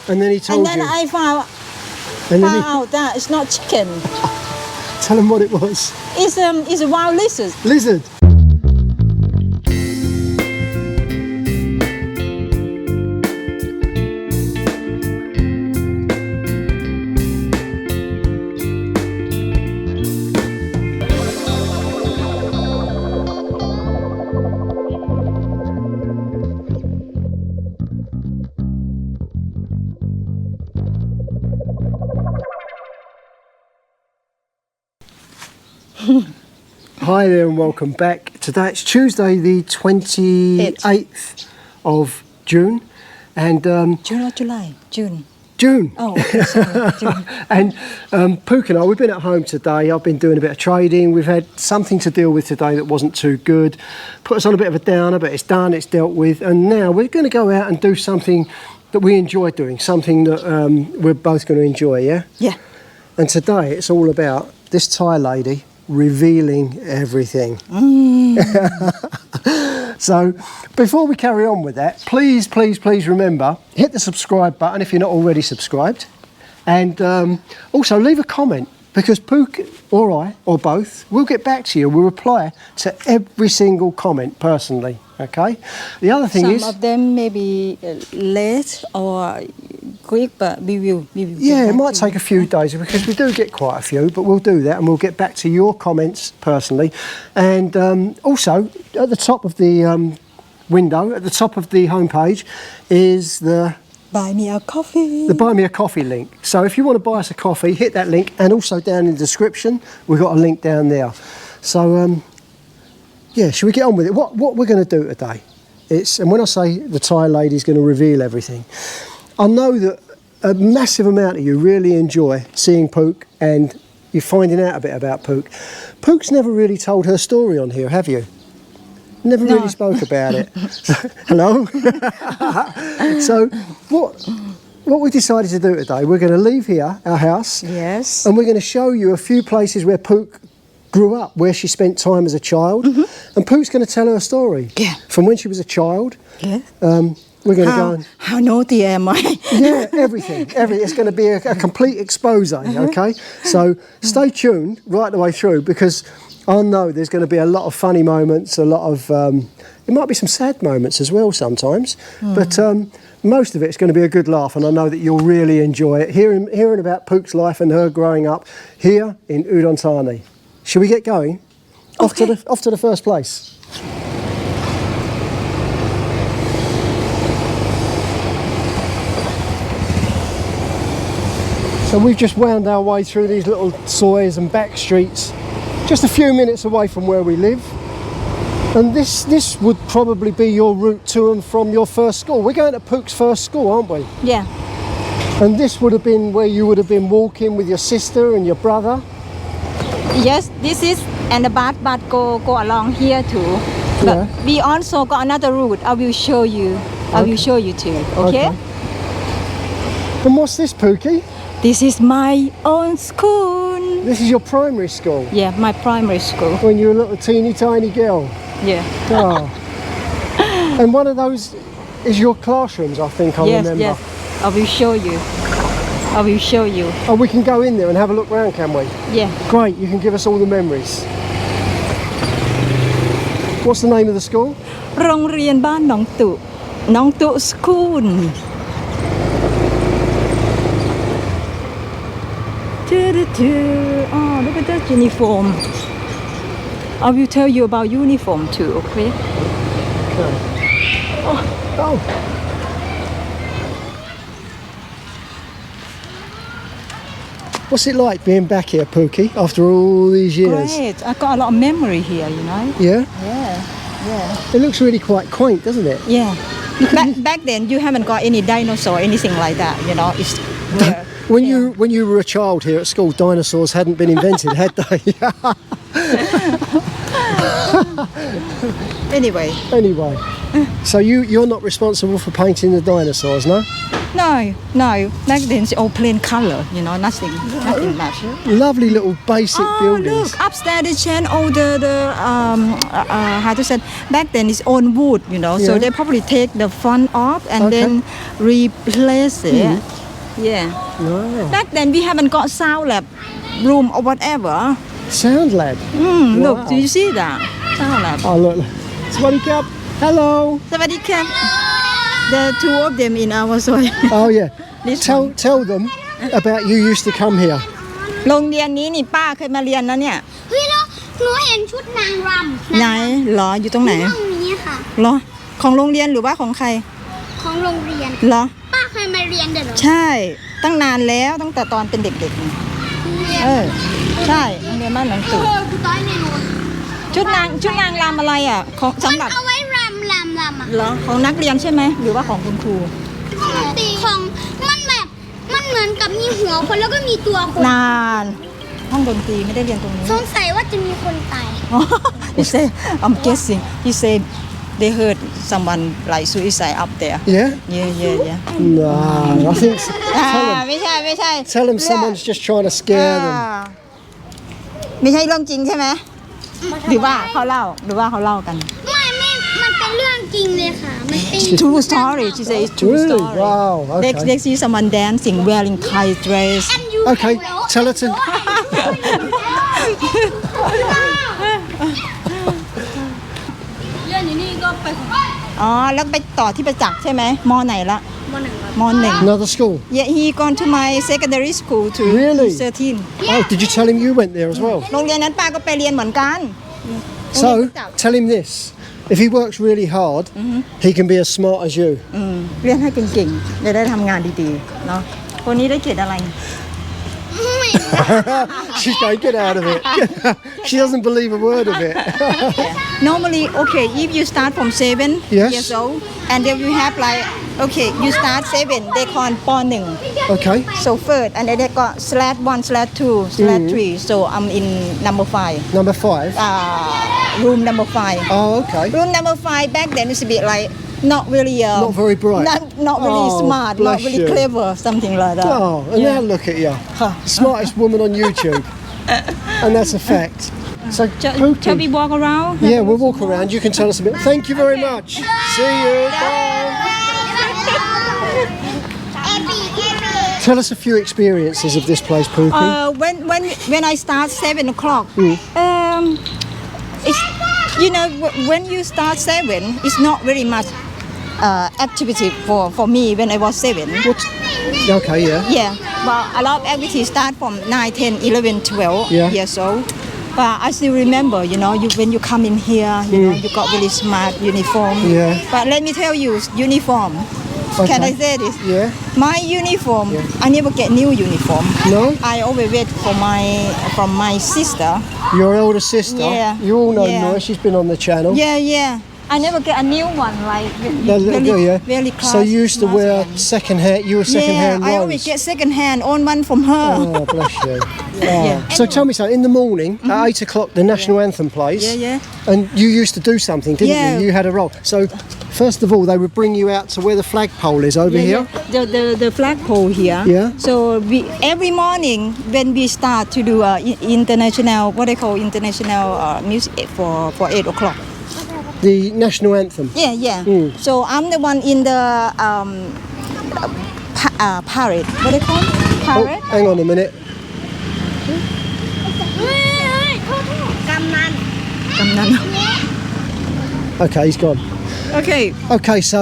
And then he told And then you. I found out that it's not chicken. Tell him what it was. It's a wild lizard. Lizard. Hi there and welcome back. Today it's Tuesday the 28th of June and June or July? June. June. Oh, okay, sorry, June. And Pook and I, we've been at home today. I've been doing a bit of trading. We've had something to deal with today that wasn't too good. Put us on a bit of a downer, but it's done, it's dealt with. And now we're going to go out and do something that we enjoy doing, something that we're both going to enjoy, yeah? Yeah. And today it's all about this Thai lady revealing everything. So before we carry on with that, please remember, hit the subscribe button if you're not already subscribed, and also leave a comment, because Pook or I or both will get back to you. We'll reply to every single comment personally. Okay. The other thing is, some of them may be late or quick, but we will. Yeah, it might take a few days because we do get quite a few, but we'll do that and we'll get back to your comments personally. And also, at the top of the window, at the top of the homepage, is the Buy me a coffee. The Buy Me a Coffee link. So if you want to buy us a coffee, hit that link, and also down in the description, we've got a link down there. So yeah, should we get on with it? What we're going to do today, and when I say the Thai lady's going to reveal everything, I know that a massive amount of you really enjoy seeing Pook and you're finding out a bit about Pook. Pook's never really told her story on here, have you? Never really spoke about it. Hello? So what we decided to do today, we're going to leave here, our house, Yes. and we're going to show you a few places where Pook grew up, where she spent time as a child. And Pook's going to tell her story. Yeah. From when she was a child. Yeah. We're going to go and... How naughty am I? Yeah, everything. It's going to be a complete expose, okay? So stay tuned right the way through, because I know there's going to be a lot of funny moments, a lot of... there might be some sad moments as well sometimes, but most of it's going to be a good laugh, and I know that you'll really enjoy it, hearing about Pook's life and her growing up here in Udon Thani. Shall we get going? Okay. Off to the first place. So we've just wound our way through these little soys and back streets, just a few minutes away from where we live. And this would probably be your route to and from your first school. We're going to Pook's first school, aren't we? Yeah. And this would have been where you would have been walking with your sister and your brother. Yes, this is, and the but go along here too. But we also got another route. I will show you. I will show you too. Okay? And what's this, Pookie? This is my own school. This is your primary school? Yeah, my primary school. When you were a little teeny tiny girl? Yeah. Oh. And one of those is your classrooms, I think I remember. Yes, I will show you. I will show you. Oh, we can go in there and have a look round, can we? Yeah. Great, you can give us all the memories. What's the name of the school? โรงเรียนบ้านหนองตุ หนองตุ school. Oh, look at that uniform. I will tell you about uniform too, okay? Okay. Oh. What's it like being back here, Pookie, after all these years? Great. I got a lot of memory here, you know? Yeah? Yeah. It looks really quite quaint, doesn't it? Yeah. Back then, you haven't got any dinosaur or anything like that, you know? It's rare. When you were a child here at school, dinosaurs hadn't been invented, had they? Anyway. So you're not responsible for painting the dinosaurs, no? No. Back then it's all plain color. You know, nothing much. Lovely little basic buildings. Look, upstairs they change all the how to say. Back then it's on wood. You know, so Yeah. they probably take the front off and Okay. then replace it. Yeah. Wow. Back then we haven't got sound lab room or whatever. Sound lab. Look, Wow. do you see that? Sound lab. Oh, look. Somebody come. Hello. สวัสดีครับ The two of them in our soil. Oh, yeah. This Tell them about you used to come here. โรงเรียนนี้นี่ป้าเคยมาเรียนนะเนี่ย เฮ้ยแล้วหนูเห็นชุดนางรำ ไหนเหรออยู่ตรงไหน ห้องนี้ค่ะ เหรอของโรงเรียนหรือว่าของใคร ของโรงเรียน เหรอ ป้าเคยมาเรียนเด้อเหรอ ใช่ ตั้งนานแล้วตั้งแต่ตอนเป็นเด็กๆนี่ใช่โรงเรียนบ้านหนองตู่ กูต้อยเมนู ชุดนางรำอะไรอ่ะของสำหรับ เอาไว้รำอ่ะ เหรอของนักเรียนใช่ไหมหรือว่าของคุณครู ของมันแบบมันเหมือนกับมีหัวคนแล้วก็มีตัวคน นานห้องดนตรีไม่ได้เรียนตรงนี้ สงสัยว่าจะมีคนตาย He say I'm guessing he say they heard someone like suicide up there Yeah? yeah No, I think. ไม่ใช่ Tell them someone's just trying to scare them. ไม่ใช่เรื่องจริงใช่ไหมหรือว่าเขาเล่ากัน ไม่มันเป็นเรื่องจริงเลยค่ะ มันเป็น True story she says true Really? story Wow, okay. they see someone dancing wearing Thai dress And you Okay, tell her to. เรื่องนี้ก็ไป อ๋อแล้วไปต่อที่ประจักษ์ใช่ไหมมไหนละ มหนึ่ง ม Another school. Yeah he gone to my secondary school too Really? 13 Oh, did you tell him you went there as well? โรงเรียนนั้นป้าก็ไปเรียนเหมือนกัน So, tell him this. If he works really hard, he can be as smart as you. เรียนให้เก่งๆจะได้ทำงานดีๆเนาะคนนี้ได้เกรดอะไร She's going, get out of it. She doesn't believe a word of it. Normally okay if you start from 7 Yes. years old and then you have like okay you start 7 they call ป .1 Okay. so first and then they got /1/2/3 so I'm in number 5 Number 5. room number 5 Oh, okay. room number 5 back then is a bit like not really Not very bright. not really Oh, smart not bless really you. clever something like that Oh, and now look at you. Huh. Smartest woman on YouTube. And that's a fact. So, Shall we Pookie. walk around? Yeah, we'll walk around. You can tell us a bit. Thank you very much. See you. Bye. Tell us a few experiences of this place, Pookie. When I start 7 o'clock, it's you know when you start 7, it's not very much activity for me when I was 7. Okay, yeah. Yeah, but a lot of activities start from 9, 10, 11, 12 Yeah. years old. But I still remember, you know, when you come in here, you know, you got really smart uniform. Yeah. But let me tell you, uniform. Can I say this? Yeah. My uniform, I never get new uniform. No? I always wait from my sister. Your older sister. Yeah. You all know Yeah. Noy. She's been on the channel. Yeah. I never get a new one like very class. So you used to wear second hand. You were second hand I always Rose. get second hand on one from her. Oh, bless you. Yeah. So tell me something. In the morning, at 8 o'clock, the national anthem plays. Yeah. And you used to do something, didn't Yeah. you? You had a role. So, first of all, they would bring you out to where the flagpole is over here. The flagpole here. Yeah. So every morning when we start to do international what they call international music for 8 o'clock. The national anthem. Yeah. So I'm the one in the parade. What they call Oh, parade? hang on a minute. กำนัน Kamnan. Okay, he's gone. Okay. Okay, so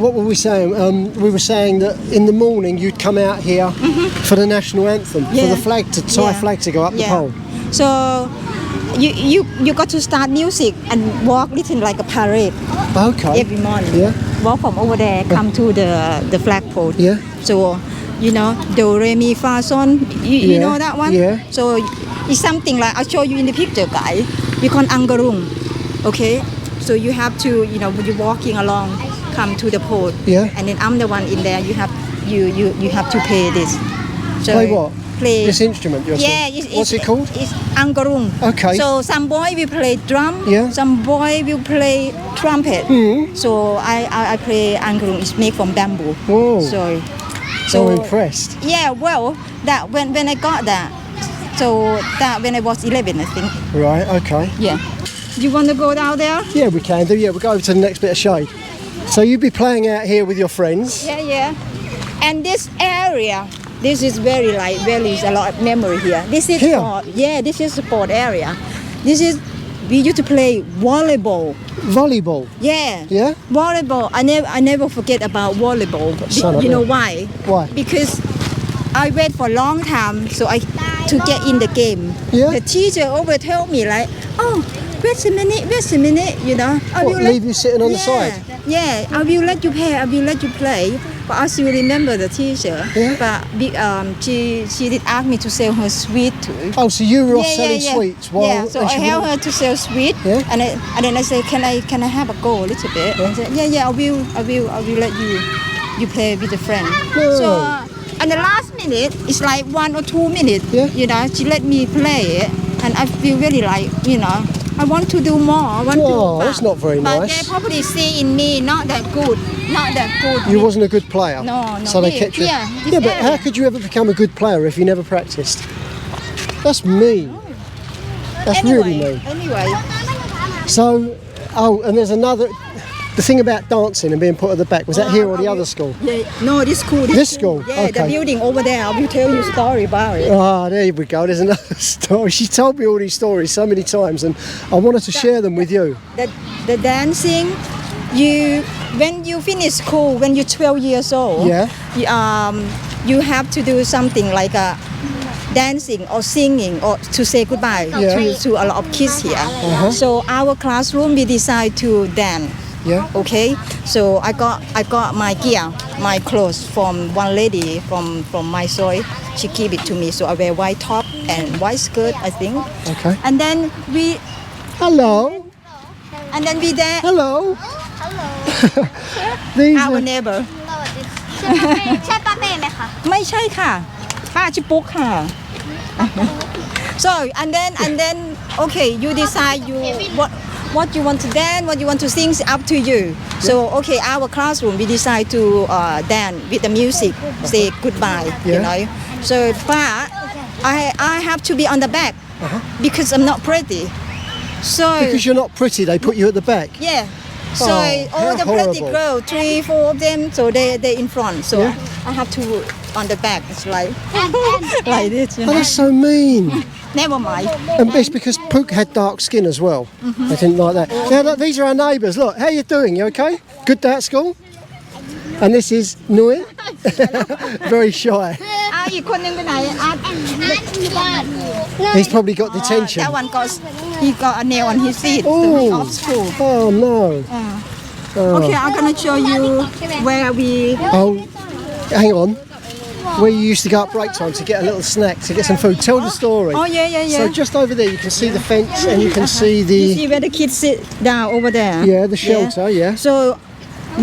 what were we saying? We were saying that in the morning you'd come out here for the national anthem, for the flag, Thai flag to go up the pole. So you got to start music and walk little like a parade Okay. every morning. Yeah. Walk from over there, come to the flagpole. Yeah. So you know do re mi fa son. You Yeah, know that one? yeah. So it's something like I'll show you in the picture, guy. You call angarung. Okay. So you have to when you're walking along, come to the pole. Yeah. And then I'm the one in there. You have to play this. So Play what? Play This instrument you're saying? Yeah, What's it called? It's angarung. Okay. So some boy will play drum. Yeah. Some boy will play trumpet. Hmm. So I play angarung. It's made from bamboo. Whoa. So So impressed. Yeah, well, that when I got that, so that when I was 11, I think. Right, okay. Yeah. You want to go down there? Yeah, we can do. Yeah, we'll go over to the next bit of shade. So you'd be playing out here with your friends. Yeah, yeah. And this area, this is very is a lot of memory here. This is Here? sport. Yeah, this is sport area. This is we used to play volleyball. Volleyball. Yeah. Yeah? Volleyball. I never forget about volleyball. Son of You a- know why? Why? Because I wait for a long time so I to get in the game. Yeah. The teacher always tell me like, oh, wait a minute, you know. I What, will leave you sitting on the side? Yeah, I will let you play. I will let you play. But I still remember the teacher. Yeah. But she did ask me to sell her sweet too. Oh, so you were off selling sweets while... Yeah, so and I she helped wouldn't- her to sell sweet, Yeah. and then I said, can I have a go a little bit? I said, yeah, I will let you play with a friend. No. So and the last minute, it's like 1 or 2 minutes. Yeah. You know, she let me play it, and I feel really like, you know, I want to do more. I want Oh, to. that's not very but nice. they probably see in me not that good. You wasn't a good player. No. So they Here, kept you. here, this Yeah, but how area. could you ever become a good player if you never practiced? That's mean. That's really mean. Anyway. So, and there's another. The thing about dancing and being put at the back, was that here or the other school? Yeah, no, this school. This school? Yeah, the Okay. building over there. I will tell you a story about it. Ah, there we go. There's another story. She told me all these stories so many times, and I wanted to share them with you. The dancing, when you finish school, when you're 12 years old, Yeah. you have to do something like dancing or singing or to say goodbye Yeah. to a lot of kids here. So our classroom, we decide to dance. Yeah. Okay, so I got my gear, my clothes from one lady from my soil. She gave it to me, so I wear white top and white skirt, I think. Okay. And then we Hello. dance. Hello. These Our are, neighbor. ใช่ป้าเป้ไหมคะ ไม่ใช่ค่ะป้าชื่อปุ๊กค่ะ so and then okay you decide what you want to dance, what you want to sing is up to you. So okay, our classroom we decide to dance with the music, say goodbye, you Yeah. know. So but I have to be on the back because I'm not pretty. So because you're not pretty, they put you at the back. yeah. So Oh, all how the pretty horrible. girls, 3, 4 of them, so they in front. So Yeah. I have to on the back. It's like like this, you Oh, know. that's so mean. Never mind. And it's because Pook had dark skin as well. They didn't like that. Now, look, these are our neighbours. Look, how you doing? You okay? Good day at school? And this is Nui. Very shy. เอาอีกคนนึงไปไหนอาร์ต He's probably got detention. That one got he got a nail on his feet. So he Oh. off school. Oh, no. Okay, I'm gonna show you where we. Oh, hang on. Where you used to go at break time to get a little snack, to get some food. Tell the story. Oh yeah. So just over there, you can see the fence and you can see You the... see where the kids sit down over there. Yeah, the shelter, yeah. So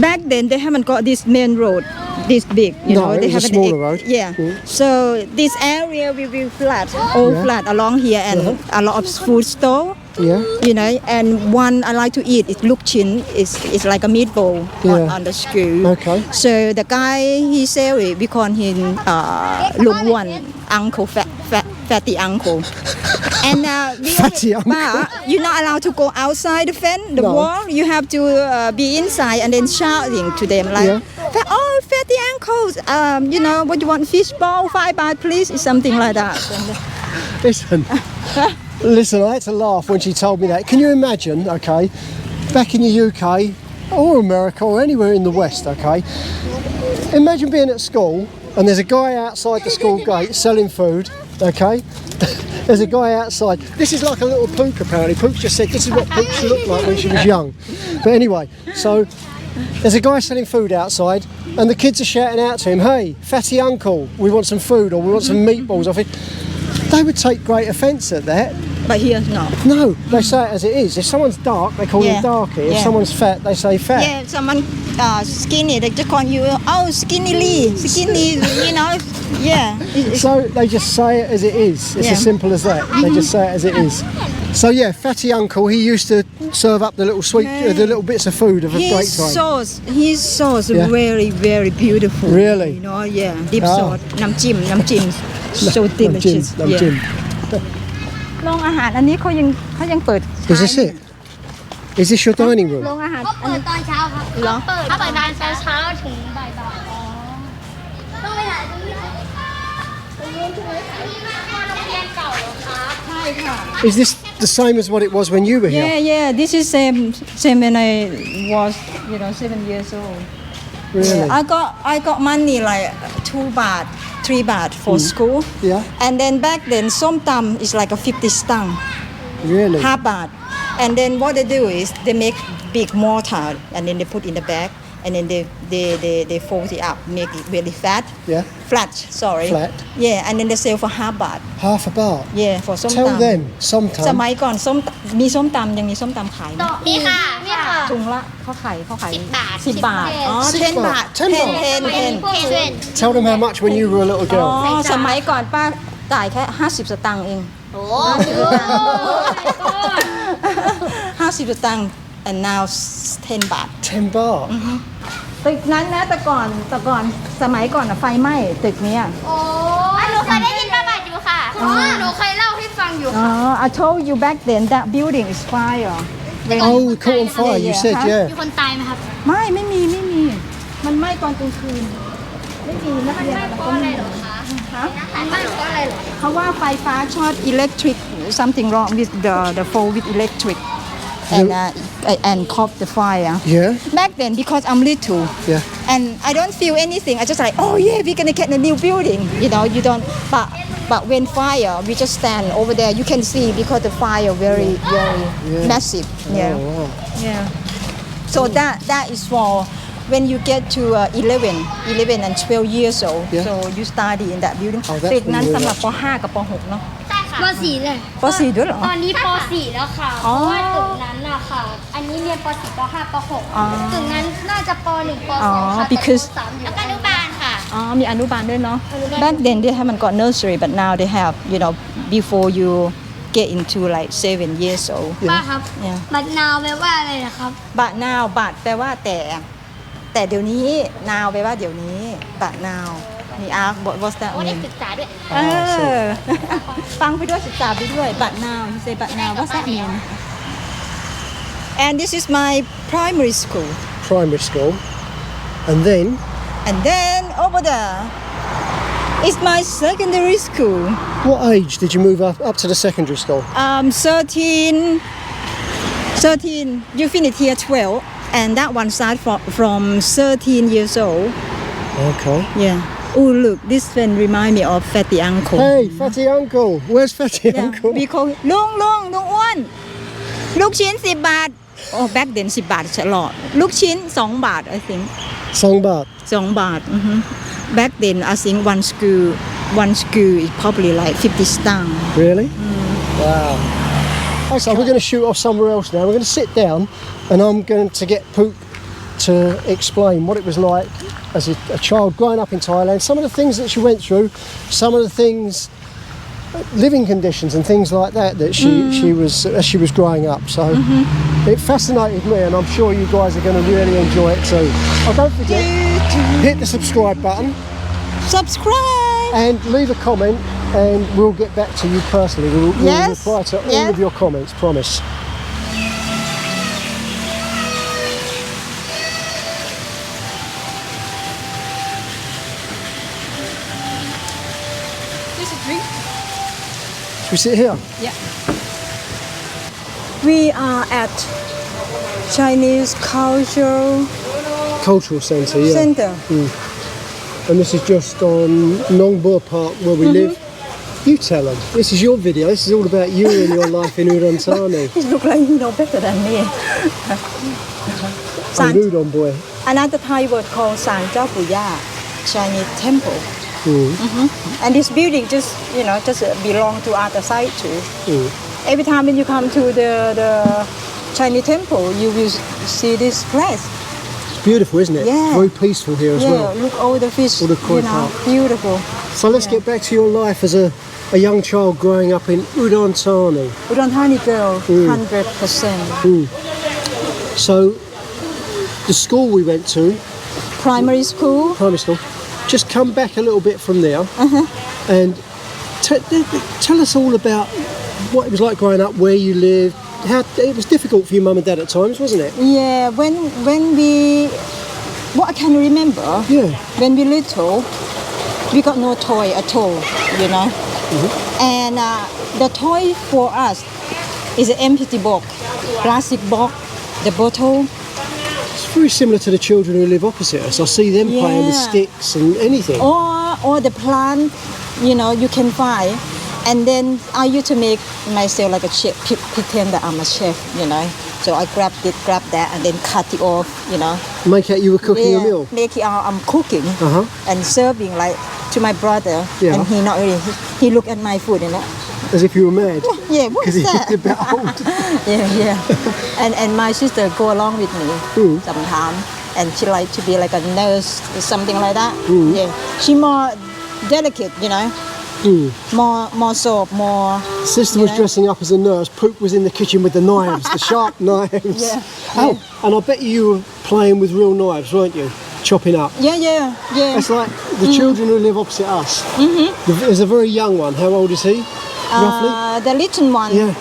back then they haven't got this main road this big, you No, know. it They was a haven't. smaller road. Yeah. So this area will be flat, all Yeah. flat along here, and a lot of food store. Yeah. You know, and one I like to eat is lukchin. It's like a meatball Yeah. on the school. Okay. So the guy he sell it, we call him Luk Wan, uncle, fatty uncle. And Fatty uncle. But you're not allowed to go outside the fence, the No. wall. You have to be inside and then shouting to them like, Yeah. "Oh, fatty uncles, you know, what you want? Fish ball, 5 baht, please," or something like that. Listen, I had to laugh when she told me that. Can you imagine, okay, back in the UK or America or anywhere in the West, okay, imagine being at school and there's a guy outside the school gate selling food, okay? There's a guy outside. This is like a little Pook apparently. Pook just said this is what Pook should look like when she was young. But anyway, so there's a guy selling food outside and the kids are shouting out to him, "Hey, fatty uncle, we want some food or we want some meatballs off it." They would take great offence at that. But here, no. No, they say it as it is. If someone's dark, they call Yeah. him darky. If Yeah. someone's fat, they say fat. Yeah, someone skinny, they just call you, "Oh, skinny, you know." Yeah. So they just say it as it is. It's Yeah. as simple as that. They just say it as it is. So yeah, Fatty Uncle, he used to serve up the little sweet, the little bits of food of a break time. His sauce Yeah. very very beautiful. Really? You know, yeah. Deep Oh. sauce. น้ำจิ้ม so delicious. Nam-jim. Yeah. โรงอาหารอันนี้เขายังเปิด Is this it? Is this your dining โร room? งอาหาร เขาเปิดตอนเช้าครับ เหรอ เขาเปิดตอนเช้าถึงบ่ายๆต้องไปถ่ายตรงนี้ตรงนู้นใช่ไหมโรงเรียนเก่าเหรอครับ ใช่ค่ะ Is this the same as what it was when you were here? Yeah. This is same when I was 7 years old. Really? Yeah, I got money like 2 baht, 3 baht for school. Yeah. And then back then, som tam is like a 50 stang, Really? half baht. And then what they do is they make big mortar and then they put in the bag and then they fold it up, make it really fat. Yeah. Flat, sorry. Flat. Yeah, and then they sell for half baht. Half a baht. Yeah, for ส้ม Tell ตำ them ส sometime. มัยก่อนมีส้มตำยังมีส้มตำขายไหม มีค่ะมีค่ะ ถุงละเขาขาย 10 บาท 10 บาท อ๋อ 10 10 บาท 10 บาท 10 Tell them how much when you were a little อ๋อ girl. สมัยก่อนป้าจ่ายแค่ 50 สตางค์เอง โอ้ 50 สตางค์ and now 10 บาท 10 baht. ตึกนั้นนะแต่ก่อนสมัยก่อนอะไฟไหม้ตึกเนี้ย โอ้หนูเคยได้ยินประวัติอยู่ค่ะหนูเคยเล่าให้ฟังอยู่ อ๋อ I told you back then that building is fire Oh, we caught on fire, you said, Yeah. yeah. มีคนตายไหมครับ ไม่มี มันไหม้ตอนกลางคืน ไม่มีนักเรียนอะไรก็ไม่รู้ฮะ ไม่เพราะอะไรหรอ เพราะว่าไฟฟ้าช็อต electric something wrong with the phone with electric and caught the fire Yeah? back then because I'm little Yeah. and I don't feel anything I just like oh yeah we're gonna get a new building you don't but when fire we just stand over there you can see because the fire very massive yeah Oh, wow. yeah so that is for when you get to 11 and 12 years old Yeah. so you study in that building Oh, that's ตึกนั้น really สำหรับ nice.ป .5 กับป .6 เนาะ ใช่ค่ะป .4 เลย ป .4 ด้วยเหรอ ตอนนี้ป .4 แล้วค่ะ เพ อ๋อ ราะว่าตึกนั้นน่ะค่ะ อันนี้เรียนป .4 ป .5 ป อ๋อ .6 ตึกนั้นน่าจะป .1 ป อ๋อ .2 ค่ะ because แต่ป .3 อยู่แล้วก็อนุบาลค่ะ อ๋อมีอนุบาลด้วยเนาะ อนุบาล back then they haven't got nursery but now they have before you get into like 7 years old ป้าครับ Yeah. บัตรนาวแปลว่าอะไรนะครับ but now but แปลว่าแต่เดี๋ยวนี้ now แปลว่าเดี๋ยวนี้ but now มี ask what's that โอ้ได้ mean ศึกษาด้วย เออ ฟังไปด้วยศึกษาไปด้วย but now you say but now what's that mean and this is my primary school Primary school. And then, over there is my secondary school what age did you move up to the secondary school? 13 you finish here 12 and that one start from 13 years old Okay. yeah oh look this one remind me of Fatty Uncle Hey, Fatty Uncle. Where's Fatty yeah, Uncle? we call ลุงอ้วนลูกชิ้น10 บาท oh back then 10 บาทฉลอดลูกชิ้น2 บาท I think Song baht. 2 บาทback then I think one school is probably like 50 stang Really? Wow. Okay, so we're going to shoot off somewhere else now. We're going to sit down and I'm going to get Pook to explain what it was like as a child growing up in Thailand, some of the things that she went through, some of the things, living conditions and things like that she was as she was growing up. So it fascinated me and I'm sure you guys are going to really enjoy it too. Oh, don't forget, hit the subscribe button subscribe and leave a comment and we'll get back to you personally. We'll Yes, reply to all yes. of your comments, promise. this is drink Should we sit here? yeah we are at Chinese Cultural Cultural Centre, yeah. Center And this is just on Nong Bua Park where we live. You tell them. This is your video. This is all about you and your life in Udon Thani. He look like he know better than me I'm Udon boy. another Thai word called San Chao Puya Chinese temple and this building just belong to other side too every time when you come to the Chinese temple you will see this place It's beautiful, isn't it? Yeah. Very peaceful here as well. look all the fish All the koi park. beautiful So let's get back to your life as a young child growing up in Udon Thani. Udon Thani girl, 100%. So the school we went to, Primary school. primary school, just come back a little bit from there and tell us all about what it was like growing up, where you lived. How it was difficult for your mum and dad at times, wasn't it? Yeah, when we, what I can remember, Yeah. when we little, we got no toy at all, you know. And the toy for us is an empty box, plastic box, the bottle. It's very similar to the children who live opposite us. I see them playing with Yeah. sticks and anything. Or the plant, you know, you can buy. And then I used to make myself like a chef, pretend that I'm a chef, you know. So I grab that, and then cut it off, you know. Make out you were cooking a meal. Make it out I'm cooking Uh-huh. and serving like to my brother. Yeah. And he not really, he look at my food, you know. As if you were mad. Yeah, what Because is he that? looked a bit old. Yeah. And my sister go along with me sometimes, and she like to be like a nurse or something like that. Yeah, she more delicate, you know. More soap, more. Sister was know. dressing up as a nurse. Pook was in the kitchen with the knives, the sharp knives. Yeah, Oh, and I bet you were playing with real knives, weren't you? Chopping up. Yeah. It's like the children who live opposite us. There's a very young one. How old is he? Roughly? The little one, Yeah.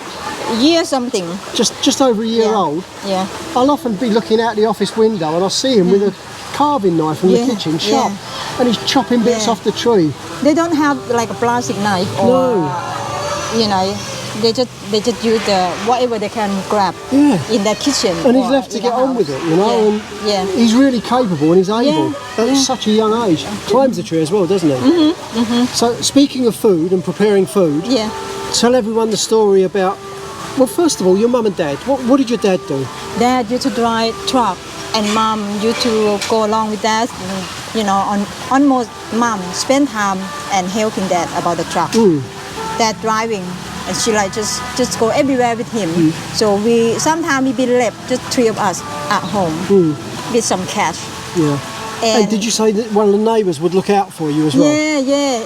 year something. Just over a year old. Yeah. I'll often be looking out the office window and I'll see him with a carving knife from the Yeah, kitchen, sharp, yeah. and he's chopping bits Yeah. off the tree. They don't have like a plastic knife or, you know, they just use the whatever they can grab Yeah. in their kitchen. And he's or left to in get the on house. with it, you know. And Yeah. he's really capable and he's able. At yeah. such a young age, climbs the tree as well, doesn't he? So speaking of food and preparing food, Yeah. tell everyone the story about. Well, first of all, your mum and dad. What did your dad do? Dad used to drive truck, and mom used to go along with that. You know, almost mom spend time and helping dad about the truck. Dad driving, and she like just go everywhere with him. So we sometimes we be left just three of us at home with some cash. Yeah. And did you say that one of the neighbours would look out for you as well? Yeah.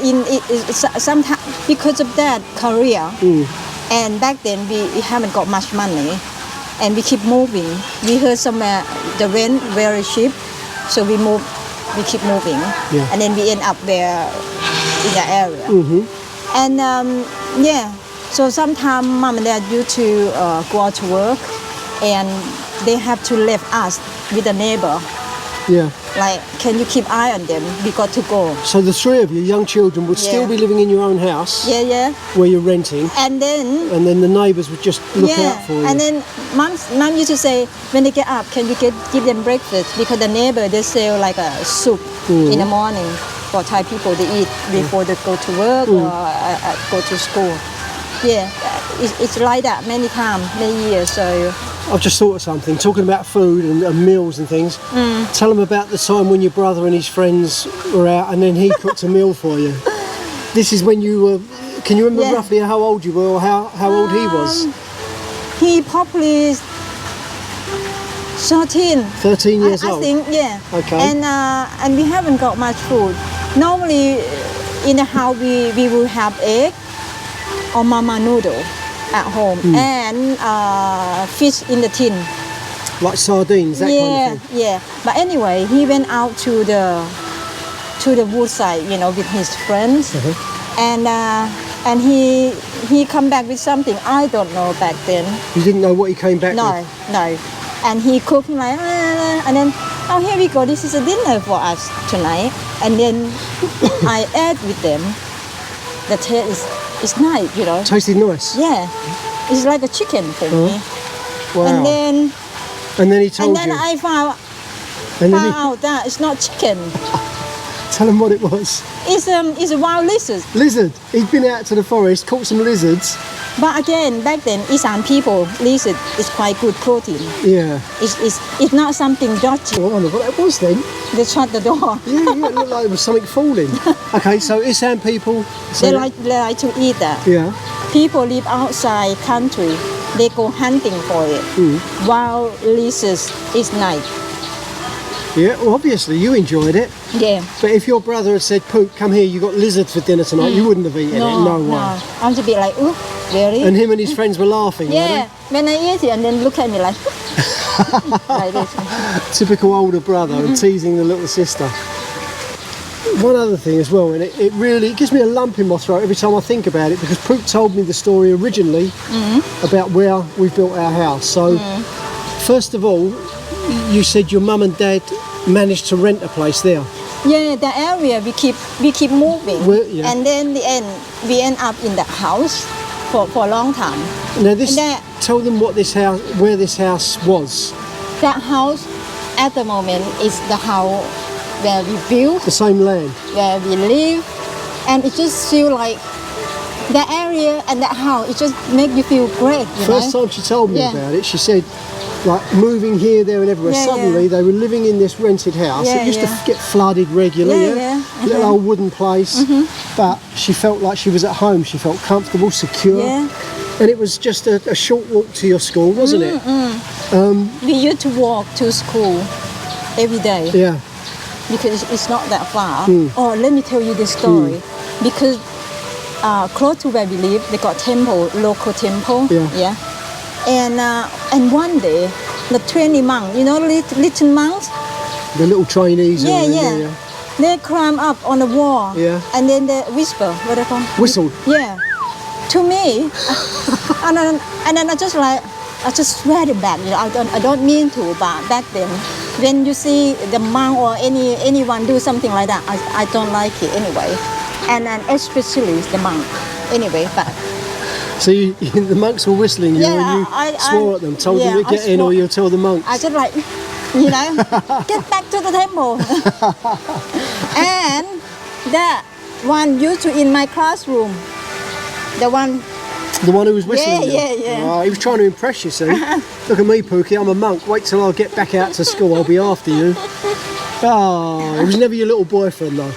Sometimes because of that career, and back then we haven't got much money, and we keep moving. We heard somewhere the rent very cheap, so we keep moving, and then we end up there in the area. And so sometimes mom and dad used to go out to work, and they have to leave us with the neighbor. Yeah. Like, can you keep eye on them? We got to go. So the three of you, young children, would still be living in your own house Yeah. where you're renting, And then and then the neighbours would just look out for you. And then mom used to say, when they get up, can you give them breakfast? Because the neighbor, they sell like a soup in the morning for Thai people. They eat before they go to work or go to school. Yeah, it's like that many times, many years. So I've just thought of something, talking about food and meals and things. Tell them about the time when your brother and his friends were out and then he cooked a meal for you. This is when you were, can you remember roughly how old you were or how old he was? he probably 13. 13 years I old? think, yeah. Okay. And we haven't got much food. Normally, in the house, we will have egg or mama noodle at home and fish in the tin. Like sardines, that kind of thing? Yeah. But anyway, he went out to the woodside, you know, with his friends, and he come back with something I don't know back then. You didn't know what he came back No, with? no. And he cooked like, and then, oh, here we go. This is a dinner for us tonight. And then I ate with them. The taste is nice, you know. Tasted nice? Yeah, it's like a chicken for me. Wow. And then he told you? I found And then out that it's not chicken. tell him what it was. It's a wild lizard. Lizard. He'd been out to the forest, caught some lizards. But again, back then, Isan people, lizard is quite good protein. Yeah. It's not something dodgy. Oh, I wonder what that was then. They shut the door. Yeah, it looked like there was something falling. Okay, so Isan people... They like to eat that. Yeah. People live outside country. They go hunting for it. Wild lizards is nice. Yeah, well, obviously you enjoyed it. Yeah. But if your brother had said, Pook, come here, you got lizard for dinner tonight, you wouldn't have eaten it. No way. No. I'm to be like, ooh, really? And him and his friends were laughing, yeah. When I eat it and then look at me like, like this. Typical older brother and teasing the little sister. One other thing as well, and it really gives me a lump in my throat every time I think about it, because Pook told me the story originally about where we built our house. So, first of all, you said your mum and dad managed to rent a place there. Yeah, the area we keep moving, Yeah. and then we end up in the house for a long time. Now, this And tell them what this house, where this house was. that house at the moment is the house where we build, The same land. where we live, and it just feel like the area and that house. It just make you feel great. First time she told me Yeah. about it, she said, like moving here, there, and everywhere. Yeah, Suddenly, they were living in this rented house. Yeah, it used to yeah. get flooded regularly. Yeah. Little old wooden place, but she felt like she was at home. She felt comfortable, secure, Yeah. and it was just a short walk to your school, wasn't it? We used to walk to school every day. Yeah. Because it's not that far. Oh, let me tell you this story. Because close to where we live, they got temple, local temple. Yeah. And one day, the 20 monks, you know, little monks. The little trainees. Yeah. They climb up on the wall. Yeah. And then they whisper. What they call? Whistle. Yeah. To me, and then I just read it back. You know, I don't mean to, but back then, when you see the monk or anyone do something like that, I don't like it anyway, and especially the monk. Anyway, but So the monks were whistling you, Yeah, and you I- swore at them, told them to I get in, or swore. you'll tell the monks. I just like, you know, get back to the temple. And that one used to in my classroom. The one. The one who was whistling. you? Yeah. Oh, he was trying to impress you, see. Look at me, Pookie. I'm a monk. Wait till I get back out to school. I'll be after you. Oh, he was never your little boyfriend, though.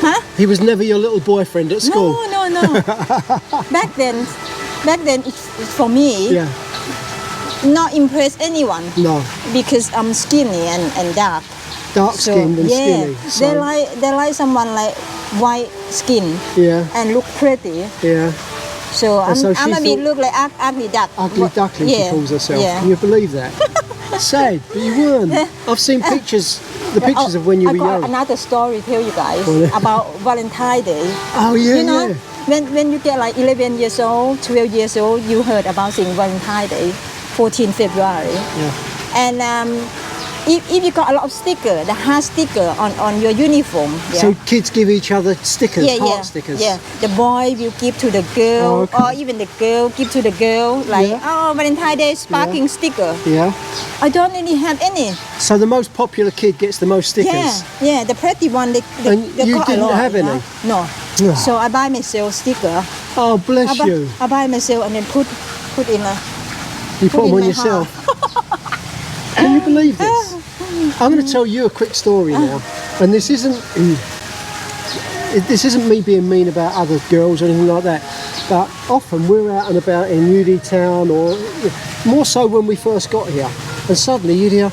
Huh? He was never your little boyfriend at school. No. back then, it's for me. Yeah. Not impress anyone No. because I'm skinny and dark. Dark-skinned and skinny. So, they like someone like white skin yeah. and look pretty. Yeah. So I'm so she a bit thought- look like ugly duck. Ugly duckling, she calls herself. Yeah. Can you believe that? Sad, but you weren't. I've seen pictures, the pictures of when you I were got young. another story to tell you guys Go on then. about Valentine's Day. Oh, yeah, You know, yeah. when you get like 11 years old, 12 years old, you heard about St. Valentine's Day, 14 February. Yeah. And if you got a lot of sticker, the heart sticker on your uniform. Yeah. So kids give each other stickers, heart stickers. Yeah, the boy will give to the girl, Oh, okay. or even the girl give to the girl, like, Yeah. oh, Valentine's Day sparking sticker. Yeah. I don't really have any. So the most popular kid gets the most stickers. Yeah, the pretty one, they And you got a didn't lot, have you any? know? No. Ah. So I buy myself sticker. Oh, bless you. I buy myself and then put in a. You put them in on my yourself. Can you believe this? I'm going to tell you a quick story now, and this isn't me being mean about other girls or anything like that, but often we're out and about in Udon Town, or more so when we first got here, and suddenly you'd hear,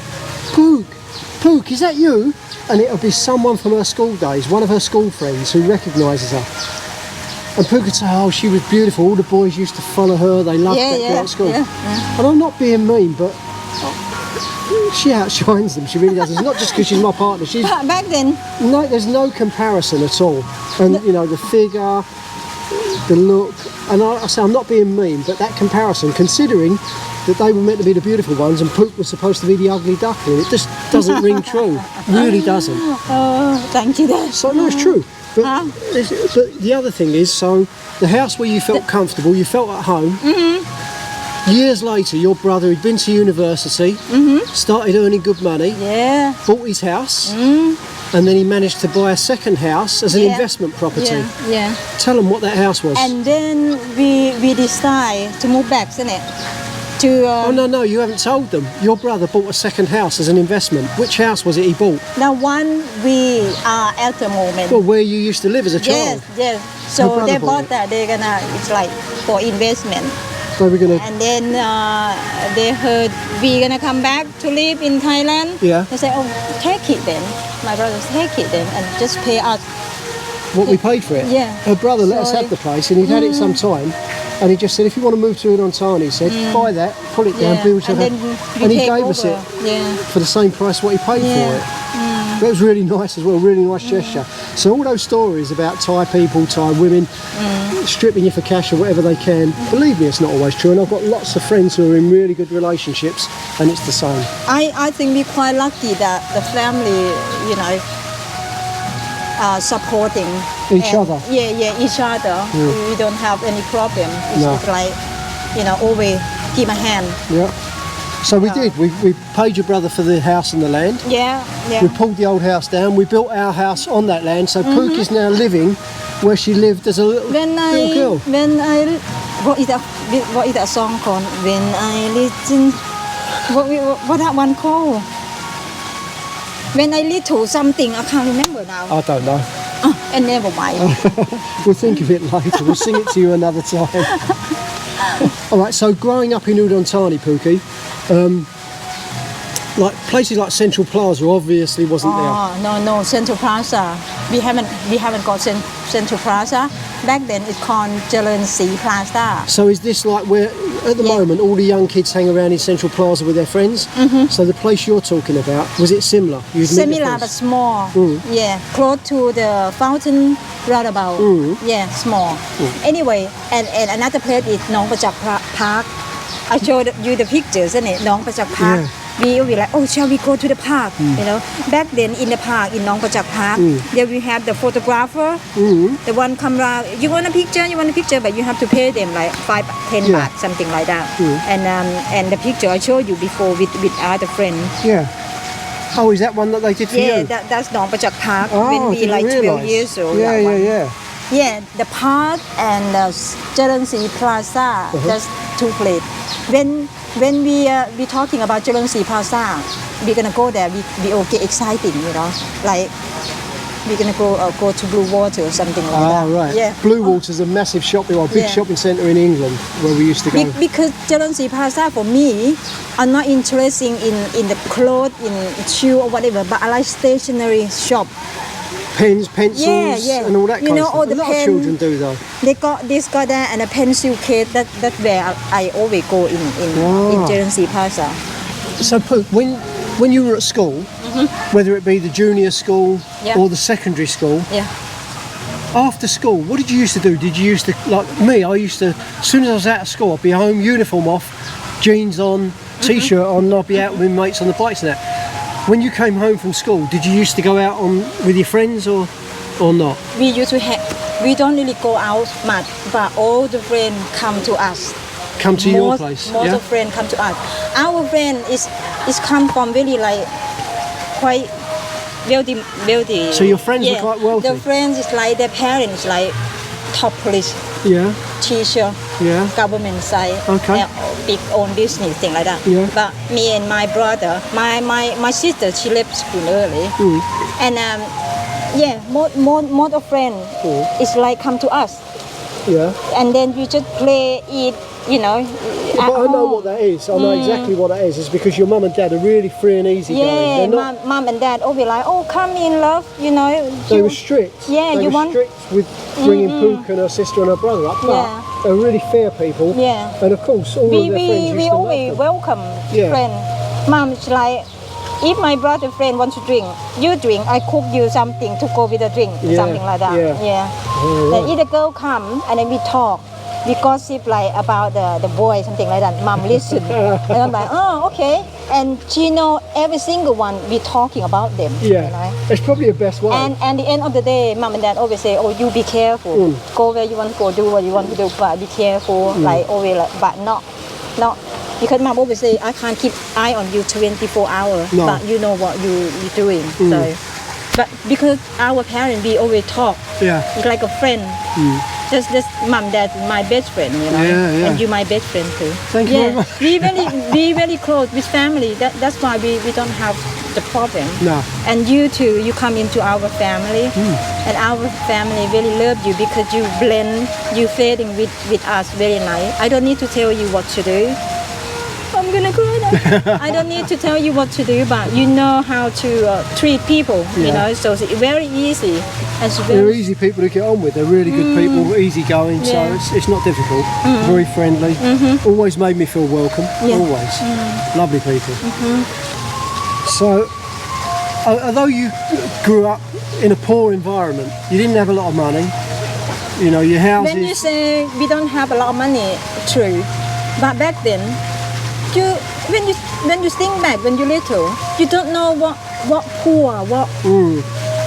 Pook, is that you? And it'll be someone from her school days, one of her school friends who recognises her. And Pook would say, oh, she was beautiful, all the boys used to follow her, they loved that girl at school. Yeah. And I'm not being mean, but she outshines them, she really does. It's not just because she's my partner, she's But back then, no, there's no comparison at all. And you know, the figure, the look, and I say I'm not being mean, but that comparison, considering that they were meant to be the beautiful ones and Pook was supposed to be the ugly duckling, it just doesn't ring true. Really doesn't. oh, thank you. Then. So no, it's true. But, Huh? but the other thing is, so the house where you felt comfortable, you felt at home. Years later, your brother had been to university, started earning good money, Yeah. bought his house, and then he managed to buy a second house as an Yeah. investment property. Yeah. Tell them what that house was. And then we decide to move back, isn't it? To oh no, you haven't told them. Your brother bought a second house as an investment. Which house was it he bought? the one we are at the moment. Well, where you used to live as a child. Yes. Your So brother they bought bought it. that. They're gonna. It's like for investment. So we're gonna. And then they heard we gonna come back to live in Thailand. Yeah. They say, oh, take it then. My brother said, take it then and just pay us. What we paid for it? Yeah. Her brother let us So- have the place, and he'd had it some time, and he just said, if you want to move to Udon Thani, he said, buy that, pull it down, build and it, then and he take gave us over. it Yeah. for the same price what he paid for Yeah. it. That was really nice as well, really nice gesture. So all those stories about Thai people, Thai women, stripping you for cash or whatever they can, believe me, it's not always true. And I've got lots of friends who are in really good relationships, and it's the same. I think we're quite lucky that the family, you know, supporting Each other. Yeah, each other. We don't have any problem. It's No. just like, you know, always give a hand. Yeah. So we did. We paid your brother for the house and the land. Yeah, yeah. We pulled the old house down. We built our house on that land. So Pook is now living where she lived as a little girl. What is that song called? When I listen, what that one called? When I little something, I can't remember now. I don't know. And never mind. We'll think of it later. We'll sing it to you another time. All right. So growing up in Udon Thani, Pookie, like places like Central Plaza obviously wasn't there. Oh no, Central Plaza. We haven't got Central Plaza. Back then it's called Jalan Si Plaza. So is this like where, at the moment, all the young kids hang around in Central Plaza with their friends? So the place you're talking about, was it similar? You'd meet your Similar but friends? small. Yeah, close to the fountain roundabout. Yeah, small. Anyway, and another place is Nong Pachak Park. I showed you the pictures, isn't it? Nong Pachak Park. Yeah. We will be like, oh, shall we go to the park? You know, back then in the park in Nong Pachak Park, there we have the photographer. The one come around. You want a picture, but you have to pay them like 5-10 Yeah. baht, something like that. And the picture I showed you before with other friends. Yeah. Oh, is that one that they did for Yeah, you? that's Nong Pachak Park Oh, when I we didn't like 12 realise. years old. Yeah, that yeah, one. yeah. Yeah, the park and Jalan Si Plaza, that's two places. When we talking about Jalan Si Plaza, we're gonna go there. We all get excited, you know, like we're gonna go to Blue Water or something like that. Oh, right. Yeah. Blue Water's a massive shopping, or big Yeah. shopping centre in England where we used to go. Because Jalan Si Plaza for me, I'm not interested in the clothes, in shoe or whatever, but I like stationery shop. Pens, pencils, Yeah. and all that You kind know, of all stuff. A the lot of pen- children do though. They got this, got that, and a pencil case. That's where I always go in Wow. Jalan Si Plaza. So, Pook, when you were at school, whether it be the junior school Yeah. or the secondary school, Yeah. after school, what did you used to do? Did you used to, like me, I used to, as soon as I was out of school, I'd be home, uniform off, jeans on, t-shirt on, and I'd be out with my mates on the bikes and that. When you came home from school, did you used to go out on with your friends or not? We used to have. We don't really go out much, but all the friends come to us. Come to your place, Most yeah? of friends come to us. Our friend is come from really like quite wealthy. So your friends were quite wealthy? The friends is like their parents like top police, Yeah, teacher, yeah. government side, Okay. big own business, thing like that. Yeah. But me and my brother, my sister, she left school early, and yeah, most of friends is like come to us, Yeah. and then we just play, eat, you know. But at I know home. what that is. I know exactly what that is. It's because your mum and dad are really free and easy going. Yeah, They're not. mom and dad always like, oh, come in, love, you know. They you- were strict. Yeah, they you were want- strict with bringing Pook and her sister and her brother up. But Yeah. they're really fair people. Yeah. And of course, all of their friends used we to love always them. welcome Yeah. friend. Mom is like, if my brother friend wants to drink, you drink, I cook you something to go with the drink, Yeah, something like that. yeah. Oh, Then right. if the girl come and then we talk, we gossip like about the boy, something like that. Mom listen, and I'm like, oh, okay. And she know every single one we talking about them. Yeah. You know? It's probably the best way. And at the end of the day, mom and dad always say, "Oh, you be careful. Go where you want to go, do what you want to do, but be careful." Like always, like, but not because mom always say, "I can't keep eye on you 24 hours, No. but you know what you're doing." So, but because our parents, we always talk. Yeah. It's like a friend. Just mom, dad, my best friend, you know, Yeah, yeah. and you my best friend too. Thank you very much. we very close with family. That's why we don't have the problem. No. And you too, you come into our family. And our family really love you because you blend, you fitting with us very nice. I don't need to tell you what to do. I'm gonna cry now. I don't need to tell you what to do, but you know how to treat people, you know, so it's very easy. And it's They're very, easy people to get on with. They're really good people, easygoing, Yeah. so it's not difficult. Very friendly. Always made me feel welcome. Yeah. Always. Lovely people. So, although you grew up in a poor environment, you didn't have a lot of money. You know, your houses. when you say we don't have a lot of money, true. But back then, when you think back when you're little, you don't know what poor, what.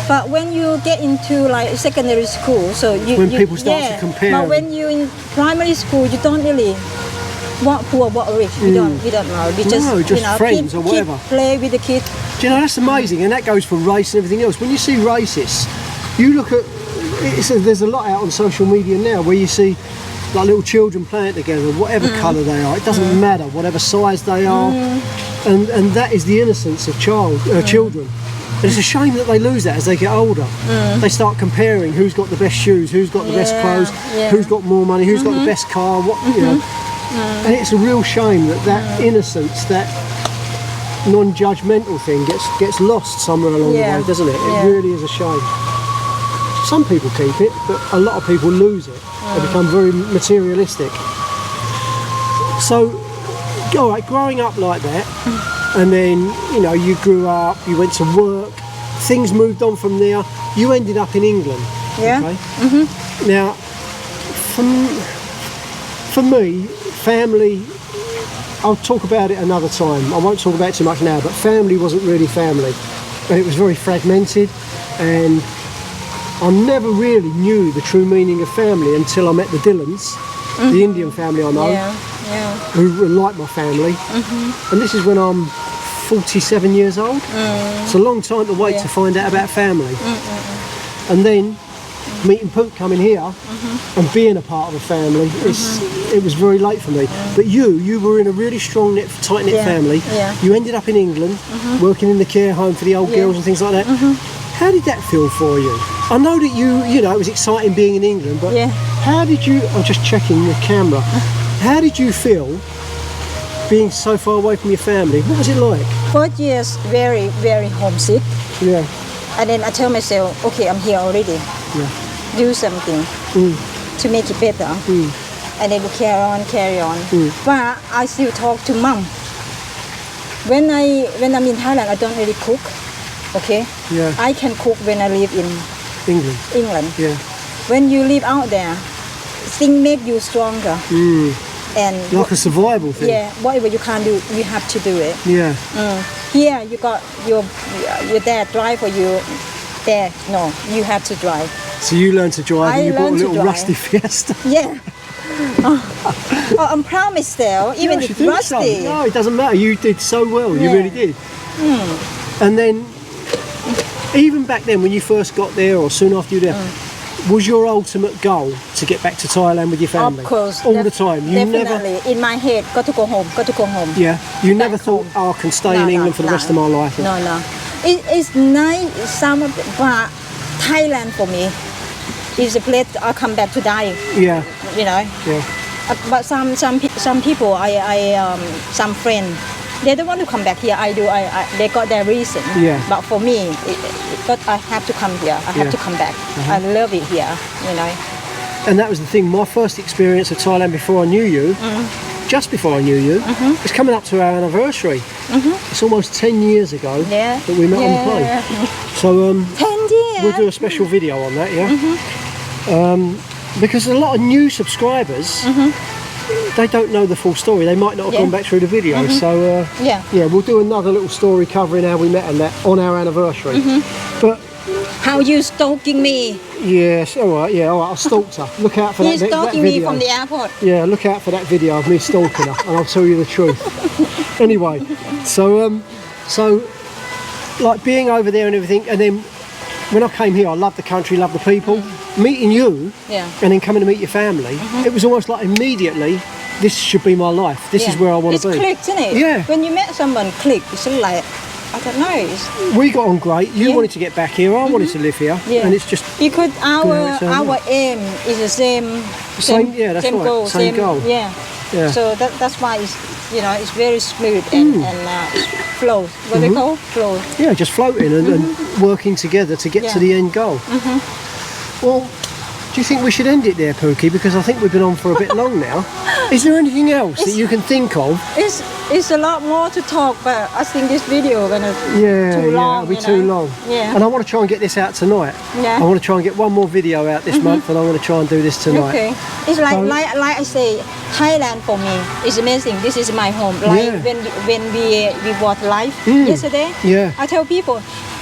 But when you get into like secondary school, so When people start to compare. But when you in primary school, you don't really what poor, what rich. We don't know. We just No, just you know, friends or whatever. play with the kids. Do you know, that's amazing, and that goes for race and everything else. When you see racists, you look at, there's a lot out on social media now where you see like little children playing together, whatever colour they are, it doesn't matter, whatever size they are, and that is the innocence of children. And it's a shame that they lose that as they get older. They start comparing who's got the best shoes, who's got the best clothes, who's got more money, who's got the best car, what you know. And it's a real shame that innocence, that non-judgmental thing gets lost somewhere along the way, doesn't it? It really is a shame. Some people keep it, but a lot of people lose it. They become very materialistic. So, all right, growing up like that, and then, you know, you grew up, you went to work, things moved on from there, you ended up in England. Yeah. Okay? Now, for me, family, I'll talk about it another time. I won't talk about it too much now, but family wasn't really family. It was very fragmented, and I never really knew the true meaning of family until I met the Dillons, the Indian family I know, who were like my family. And this is when I'm 47 years old. It's a long time to wait to find out about family. And then meeting Pook, coming here and being a part of a family, it was very late for me. But you were in a really strong, tight-knit family. You ended up in England, working in the care home for the old girls and things like that. How did that feel for you? I know that you know, it was exciting being in England, but how did you, I'm just checking the camera, how did you feel being so far away from your family? What was it like? 4 years, very, very homesick. Yeah. And then I tell myself, okay, I'm here already. Do something to make it better. And then we carry on. But I still talk to mom. When I'm in Thailand, I don't really cook. Okay? Yeah. I can cook when I live in England. Yeah. When you live out there, things make you stronger. And Like a survival thing. yeah, whatever you can't do, you have to do it. Yeah. Here you got your dad drive for you. There, no, you have to drive. So you learned to drive and I you bought a learned to little drive. rusty Fiesta. Yeah. I'm proud still, even Yes, if you did rusty. so. No, it doesn't matter. You did so well. You Yeah. really did. And then, even back then, when you first got there, or soon after you were there, was your ultimate goal to get back to Thailand with your family? Of course. All the time. You definitely. never. In my head, got to go home, got to go home. Yeah. You never Back thought, home. oh, I can stay in England for the rest of my life. No. It's nice, but Thailand for me is a place I come back to die. Yeah. You know. Yeah. But some people, some friends, they don't want to come back here. I do. They got their reason. Yeah. But for me, but I have to come here. I have to come back. I love it here. You know. And that was the thing. My first experience of Thailand before I knew you, just before I knew you, it's coming up to our anniversary. It's almost 10 years ago that we met on the plane. So 10 years. we'll do a special video on that, because a lot of new subscribers, they don't know the full story. They might not have gone back through the video. So we'll do another little story covering how we met and that on our anniversary. But How you stalking me? yes, all right, I'll stalk her. Look out for He's that stalking video. me from the airport. Yeah, look out for that video of me stalking her, and I'll tell you the truth. Anyway, so like being over there and everything, and then when I came here, I loved the country, loved the people. Meeting you, and then coming to meet your family, it was almost like immediately, this should be my life. This is where I want to be. It's clicked, isn't it? Yeah. When you met someone, click. It's like I don't know. We got on great. You Yeah. wanted to get back here. I wanted to live here. Yeah. And it's just because it's our aim is the same. yeah, that's same right. goal. Same goal. Yeah. Yeah. So that's why it's it's very smooth and it flows. What they call flow. Yeah, just floating and working together to get to Yeah. the end goal. Well, do you think we should end it there, Pookie? Because I think we've been on for a bit long now. Is there anything else that you can think of? It's a lot more to talk, but I think this video gonna too long. It'll be too long. Yeah. And I want to try and get this out tonight. Yeah. I want to try and get one more video out this month, and I'm going to try and do this tonight. Okay. It's like, So- like I say, Thailand for me is amazing. This is my home. Like Yeah. when we watch live yesterday, Yeah. I tell people,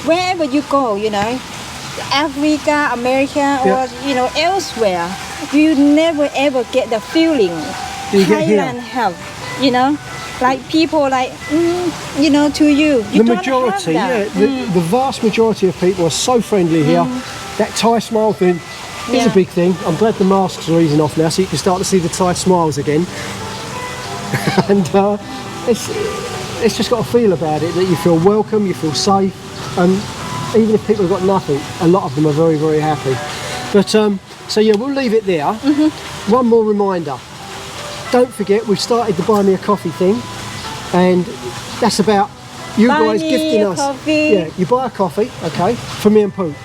wherever you go, Africa, America, or elsewhere, you never ever get the feeling You get here. Thailand have. Like people like to you. The don't majority, have that. the vast majority of people are so friendly here. That Thai smile thing is a Yeah. big thing. I'm glad the masks are easing off now, so you can start to see the Thai smiles again. And it's just got a feel about it that you feel welcome, you feel safe, and even if people have got nothing, a lot of them are very, very happy. But so yeah, we'll leave it there. One more reminder. Don't forget, we've started the Buy Me a Coffee thing, and that's about you Buy guys me gifting a us. coffee. Yeah, you buy a coffee, okay, for me and Pook.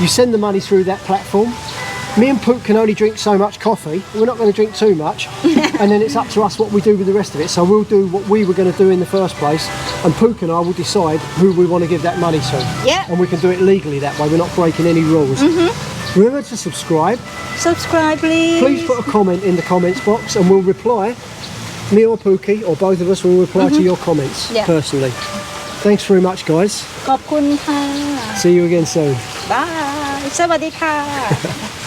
You send the money through that platform. Me and Pook can only drink so much coffee. We're not going to drink too much, and then it's up to us what we do with the rest of it. So we'll do what we were going to do in the first place, and Pook and I will decide who we want to give that money to. Yeah. And we can do it legally that way. We're not breaking any rules. Remember to subscribe. Subscribe, please. Please put a comment in the comments box and we'll reply. Me or Pookie, or both of us will reply to your comments Yeah. personally. Thanks very much, guys. ขอบคุณค่ะ See you again soon. Bye สวัสดีค่ะ